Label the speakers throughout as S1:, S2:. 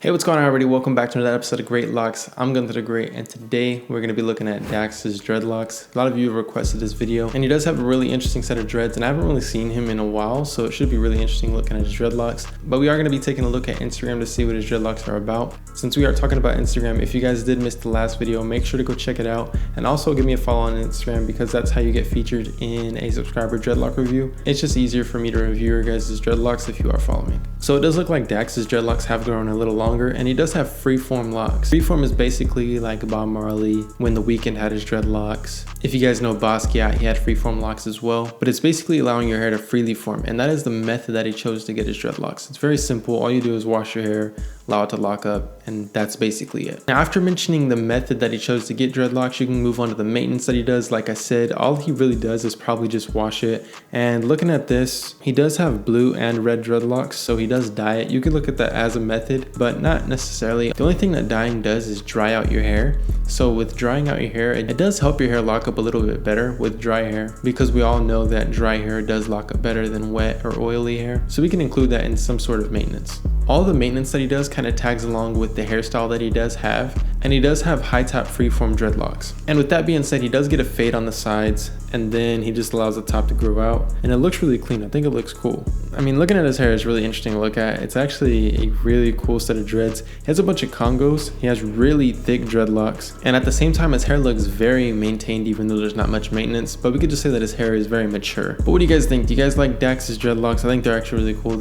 S1: Hey, what's going on everybody? Welcome back to another episode of Great Locks. I'm Gunther the Great, and today we're going to be looking at DAX's dreadlocks. A lot of you have requested this video, and he does have a really interesting set of dreads, and I haven't really seen him in a while, so it should be really interesting looking at his dreadlocks. But we are going to be taking a look at Instagram to see what his dreadlocks are about. Since we are talking about Instagram, if you guys did miss the last video, make sure to go check it out, and also give me a follow on Instagram because that's how you get featured in a subscriber dreadlock review. It's just easier for me to review your guys' dreadlocks if you are following. So it does look like DAX's dreadlocks have grown a little longer, and he does have freeform locks. Freeform is basically like Bob Marley when The Weeknd had his dreadlocks. If you guys know Basquiat, he had freeform locks as well, but it's basically allowing your hair to freely form, and that is the method that he chose to get his dreadlocks. It's very simple. All you do is wash your hair, allow it to lock up, and that's basically it. Now, after mentioning the method that he chose to get dreadlocks, you can move on to the maintenance that he does. Like I said, all he really does is probably just wash it. And looking at this, he does have blue and red dreadlocks, so he does dye it. You could look at that as a method, but not necessarily. The only thing that dyeing does is dry out your hair. So with drying out your hair, it does help your hair lock up a little bit better with dry hair, because we all know that dry hair does lock up better than wet or oily hair. So we can include that in some sort of maintenance. All the maintenance that he does kind of tags along with the hairstyle that he does have, and he does have high top freeform dreadlocks. And with that being said, he does get a fade on the sides, and then he just allows the top to grow out, and it looks really clean. I think it looks cool. I mean, looking at his hair is really interesting to look at. It's actually a really cool set of dreads. He has a bunch of congos. He has really thick dreadlocks, and at the same time his hair looks very maintained even though there's not much maintenance, but we could just say that his hair is very mature. But what do you guys think? Do you guys like DAX's dreadlocks? I think they're actually really cool.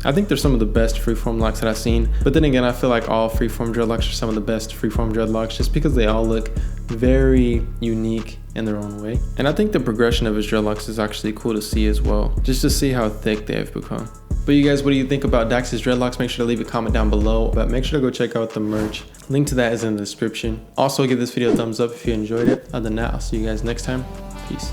S1: I think they're some of the best freeform locks that I've seen, but then again, I feel like all freeform dreadlocks are some of the best freeform dreadlocks just because they all look very unique in their own way. And I think the progression of his dreadlocks is actually cool to see as well, just to see how thick they have become. But you guys, what do you think about DAX's dreadlocks? Make sure to leave a comment down below, but make sure to go check out the merch. Link to that is in the description. Also, give this video a thumbs up if you enjoyed it. Other than that, I'll see you guys next time. Peace.